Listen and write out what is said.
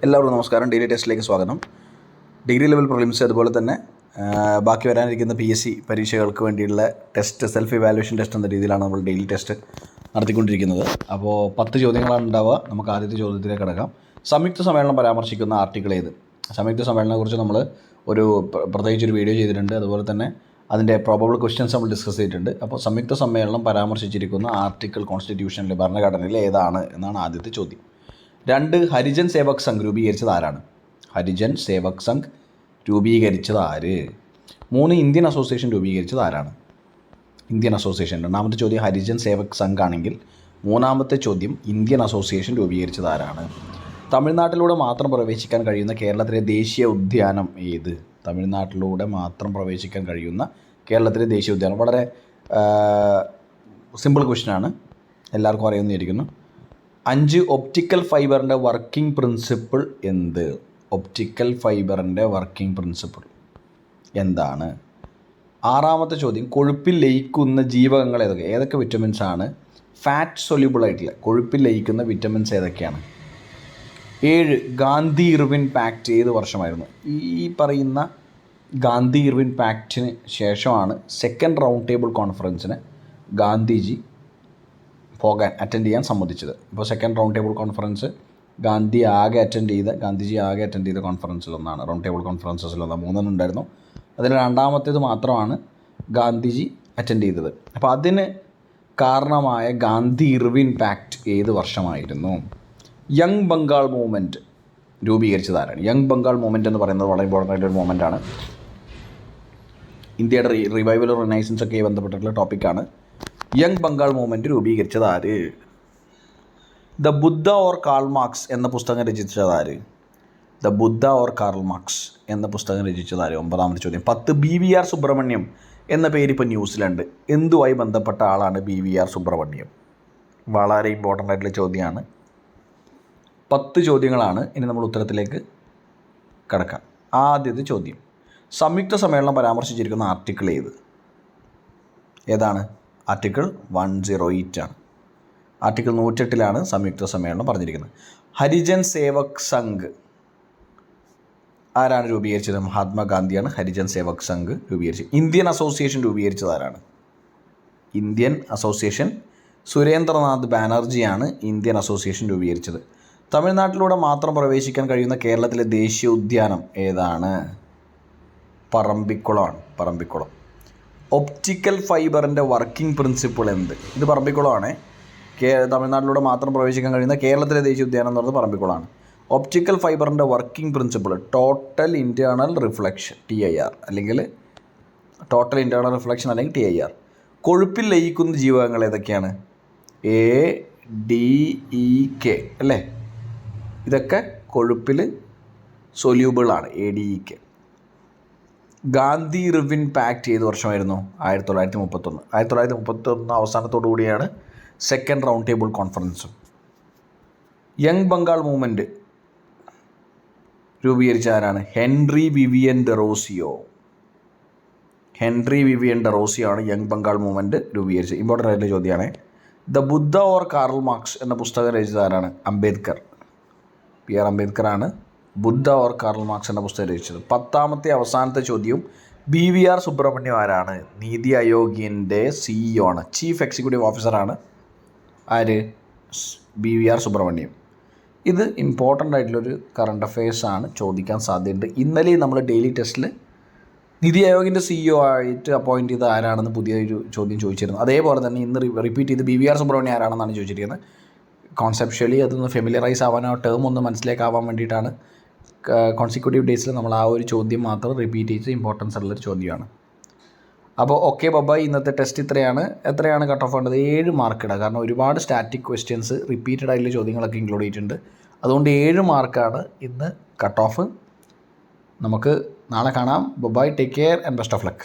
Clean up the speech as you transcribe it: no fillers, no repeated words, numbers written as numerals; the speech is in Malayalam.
എല്ലാവർക്കും നമസ്കാരം. ഡെയിലി ടെസ്റ്റിലേക്ക് സ്വാഗതം. ഡിഗ്രി ലെവൽ പ്രിലിംസ് അതുപോലെ തന്നെ ബാക്കി വരാനിരിക്കുന്ന PSC പരീക്ഷകൾക്ക് വേണ്ടിയുള്ള ടെസ്റ്റ്, സെൽഫ് ഇവാലുവേഷൻ ടെസ്റ്റ് എന്ന രീതിയിലാണ് നമ്മൾ ഡെയിലി ടെസ്റ്റ് നടത്തിക്കൊണ്ടിരിക്കുന്നത്. അപ്പോൾ 10 ചോദ്യങ്ങളാണ് ഉണ്ടാവുക. നമുക്ക് ആദ്യത്തെ ചോദ്യത്തിലേക്ക് കിടക്കാം. സംയുക്ത സമ്മേളനം പരാമർശിക്കുന്ന ആർട്ടിക്കിൾ ഏത്? സംയുക്ത സമ്മേളനത്തെക്കുറിച്ച് നമ്മൾ പ്രത്യേകിച്ചൊരു വീഡിയോ ചെയ്തിട്ടുണ്ട്. അതുപോലെ തന്നെ അതിൻ്റെ പ്രോബബിൾ ക്വസ്റ്റ്യൻസ് നമ്മൾ ഡിസ്കസ് ചെയ്തിട്ടുണ്ട്. അപ്പോൾ സംയുക്ത സമ്മേളനം പരാമർശിച്ചിരിക്കുന്ന ആർട്ടിക്കിൾ കോൺസ്റ്റിറ്റ്യൂഷനിലെ ഭരണഘടനയിൽ ഏതാണ് എന്നാണ് ആദ്യത്തെ ചോദ്യം. 2. ഹരിജൻ സേവക് സംഘ് രൂപീകരിച്ചത് ആരാണ്? ഹരിജൻ സേവക് സംഘ് രൂപീകരിച്ചത് ആര്? 3. ഇന്ത്യൻ അസോസിയേഷൻ രൂപീകരിച്ചത് ആരാണ്? Indian association. രണ്ടാമത്തെ ചോദ്യം ഹരിജൻ സേവക് സംഘ് ആണെങ്കിൽ മൂന്നാമത്തെ ചോദ്യം ഇന്ത്യൻ അസോസിയേഷൻ രൂപീകരിച്ചത് ആരാണ്? തമിഴ്നാട്ടിലൂടെ മാത്രം പ്രവേശിക്കാൻ കഴിയുന്ന കേരളത്തിലെ ദേശീയ ഉദ്യാനം ഏത്? തമിഴ്നാട്ടിലൂടെ മാത്രം പ്രവേശിക്കാൻ കഴിയുന്ന കേരളത്തിലെ ദേശീയ ഉദ്യാനം. വളരെ സിമ്പിൾ ക്വസ്റ്റ്യനാണ്, എല്ലാവർക്കും അറിയുന്നതായിരിക്കുന്നു. 5. ഒപ്റ്റിക്കൽ ഫൈബറിൻ്റെ വർക്കിംഗ് പ്രിൻസിപ്പിൾ എന്ത്? ഒപ്റ്റിക്കൽ ഫൈബറിൻ്റെ വർക്കിംഗ് പ്രിൻസിപ്പിൾ എന്താണ്? 6. ചോദ്യം കൊഴുപ്പിൽ ലയിക്കുന്ന ജീവകങ്ങൾ ഏതൊക്കെ വിറ്റമിൻസാണ് ഫാറ്റ് സൊല്യൂബിൾ ആയിട്ടുള്ള കൊഴുപ്പിൽ ലയിക്കുന്ന വിറ്റമിൻസ് ഏതൊക്കെയാണ്? 7. ഗാന്ധി ഇർവിൻ പാക്റ്റ് ഏത് വർഷമായിരുന്നു? ഈ പറയുന്ന ഗാന്ധി ഇർവിൻ പാക്റ്റിന് ശേഷമാണ് സെക്കൻഡ് റൗണ്ട് ടേബിൾ കോൺഫറൻസിന് ഗാന്ധിജി അറ്റൻഡ് ചെയ്യാൻ സമ്മതിച്ചത്. ഇപ്പോൾ second round table conference Gandhiji ആകെ അറ്റൻഡ് ചെയ്ത കോൺഫറൻസിലൊന്നാണ്. Round table കോൺഫറൻസസിലൊന്നാണ്. 3 ഉണ്ടായിരുന്നു. അതിൽ രണ്ടാമത്തേത് മാത്രമാണ് ഗാന്ധിജി അറ്റൻഡ് ചെയ്തത്. അപ്പോൾ അതിന് കാരണമായ ഗാന്ധി ഇർവിൻ പാക്റ്റ് ഏത് വർഷമായിരുന്നു? യങ് ബംഗാൾ മൂവ്മെൻറ്റ് രൂപീകരിച്ചത് ആരാണ്? യങ് ബംഗാൾ മൂവ്മെൻറ്റ് എന്ന് പറയുന്നത് വളരെ ഇമ്പോർട്ടൻ്റ് ആയിട്ടൊരു മൂവ്മെൻറ്റാണ്. ഇന്ത്യയുടെ റിവൈവൽ റിനൈസൻസ് ഒക്കെ ബന്ധപ്പെട്ടിട്ടുള്ള ടോപ്പിക്കാണ്. യങ് ബംഗാൾ മൂവ്മെൻറ്റ് രൂപീകരിച്ചത് ആര്? The Buddha or Karl Marx എന്ന പുസ്തകം രചിച്ചത് ആര്? The Buddha or Karl Marx എന്ന പുസ്തകം രചിച്ചത് ആര്? 9ാമത്തെ ചോദ്യം. 10. BVR സുബ്രഹ്മണ്യം എന്ന പേര് ഇപ്പോൾ ന്യൂസിലുണ്ട്. എന്തുമായി ബന്ധപ്പെട്ട ആളാണ് BVR സുബ്രഹ്മണ്യം? വളരെ ഇമ്പോർട്ടൻ്റ് ആയിട്ടുള്ള ചോദ്യമാണ്. 10 ചോദ്യങ്ങളാണ്. ഇനി നമ്മൾ ഉത്തരത്തിലേക്ക് കടക്കാം. ആദ്യത്തെ ചോദ്യം, സംയുക്ത സമ്മേളനം പരാമർശിച്ചിരിക്കുന്ന ആർട്ടിക്കിൾ ഏതാണ്? ആർട്ടിക്കിൾ 108 ആണ്. ആർട്ടിക്കിൾ 108 സംയുക്ത സമ്മേളനം പറഞ്ഞിരിക്കുന്നത്. ഹരിജൻ സേവക് സംഘ് ആരാണ് രൂപീകരിച്ചത്? മഹാത്മാഗാന്ധിയാണ് ഹരിജൻ സേവക് സംഘ് രൂപീകരിച്ചത്. ഇന്ത്യൻ അസോസിയേഷൻ രൂപീകരിച്ചത് ആരാണ്? ഇന്ത്യൻ അസോസിയേഷൻ സുരേന്ദ്രനാഥ് ബാനർജിയാണ് ഇന്ത്യൻ അസോസിയേഷൻ രൂപീകരിച്ചത്. തമിഴ്നാട്ടിലൂടെ മാത്രം പ്രവേശിക്കാൻ കഴിയുന്ന കേരളത്തിലെ ദേശീയ ഉദ്യാനം ഏതാണ്? പറമ്പിക്കുളം. ഒപ്റ്റിക്കൽ ഫൈബറിൻ്റെ വർക്കിംഗ് പ്രിൻസിപ്പിൾ എന്ത്? ഇത് പറമ്പിക്കുളമാണ്. തമിഴ്നാട്ടിലൂടെ മാത്രം പ്രവേശിക്കാൻ കഴിയുന്ന കേരളത്തിലെ ദേശീയ ഉദ്യാനം എന്ന് പറയുന്നത് പറമ്പിക്കുളമാണ്. ഒപ്റ്റിക്കൽ ഫൈബറിൻ്റെ working principle total internal reflection, TIR, അല്ലെങ്കിൽ ടോട്ടൽ ഇൻറ്റേർണൽ റിഫ്ലക്ഷൻ അല്ലെങ്കിൽ TIR. കൊഴുപ്പിൽ ലയിക്കുന്ന ജീവകങ്ങൾ ഏതൊക്കെയാണ്? ADEK അല്ലേ? ഇതൊക്കെ കൊഴുപ്പിൽ സൊല്യൂബിളാണ്. ADEK. ഗാന്ധി ഇർവിൻ പാക്റ്റ് ഏത് വർഷമായിരുന്നു? 1931. 1931 അവസാനത്തോടു കൂടിയാണ് സെക്കൻഡ് റൗണ്ട് ടേബിൾ കോൺഫറൻസും. യങ് ബംഗാൾ മൂവ്മെൻറ്റ് രൂപീകരിച്ച ആരാണ്? ഹെൻറി വിവിയൻ ഡെറോസിയോ ആണ് യങ് ബംഗാൾ മൂവ്മെൻറ്റ് രൂപീകരിച്ചത്. ഇമ്പോർട്ടൻ്റ് ആയിട്ടുള്ള ചോദ്യമാണ്. The Buddha or Karl Marx എന്ന പുസ്തകം രചിച്ചത് ആരാണ്? PR അംബേദ്കർ ആണ് ബുദ്ധ ഓർ കാർൽ മാർക്സ് എന്ന പുസ്തകം രചിച്ചത്. 10ാമത്തെ അവസാനത്തെ ചോദ്യം, BVR സുബ്രഹ്മണ്യം ആരാണ്? നീതി ആയോഗിൻ്റെ CEO ആണ്, ചീഫ് എക്സിക്യൂട്ടീവ് ഓഫീസറാണ്. ആര്? BVR സുബ്രഹ്മണ്യം. ഇത് ഇമ്പോർട്ടൻ്റ് ആയിട്ടുള്ളൊരു കറണ്ട് അഫെയർസാണ്, ചോദിക്കാൻ സാധ്യതയുണ്ട്. ഇന്നലെ നമ്മൾ ഡെയിലി ടെസ്റ്റിൽ നീതി ആയോഗിൻ്റെ CEO ആയിട്ട് അപ്പോയിൻറ്റ് ചെയ്ത ആരാണെന്ന് പുതിയൊരു ചോദ്യം ചോദിച്ചിരുന്നു. അതേപോലെ തന്നെ ഇന്ന് റിപ്പീറ്റ് ചെയ്ത് BVR സുബ്രഹ്മണ്യം ആരാണെന്നാണ് ചോദിച്ചിരിക്കുന്നത്. കോൺസെപ്ച്വലി അതൊന്ന് ഫെമിലിയറൈസ് ആവാൻ, ആ ടേം ഒന്ന് മനസ്സിലേക്കാവാൻ വേണ്ടിയിട്ടാണ് കോൺസിക്യൂട്ടീവ് ഡേയ്സിൽ നമ്മൾ ആ ഒരു ചോദ്യം മാത്രം റിപ്പീറ്റ് ചെയ്ത് ഇമ്പോർട്ടൻസ് ഉള്ളൊരു ചോദ്യമാണ്. അപ്പോൾ ഓക്കെ ബബായ്. ഇന്നത്തെ ടെസ്റ്റ് എത്രയാണ് കട്ട് ഓഫ് വേണ്ടത്? 7 മാർക്ക് ഇടുക. കാരണം ഒരുപാട് സ്റ്റാറ്റിക് ക്വസ്റ്റ്യൻസ് റിപ്പീറ്റഡ് ആയിട്ടുള്ള ചോദ്യങ്ങളൊക്കെ ഇൻക്ലൂഡ് ചെയ്തിട്ടുണ്ട്. അതുകൊണ്ട് 7 മാർക്കാണ് ഇന്ന് കട്ട് ഓഫ്. നമുക്ക് നാളെ കാണാം. Bye-bye, take care and best of luck.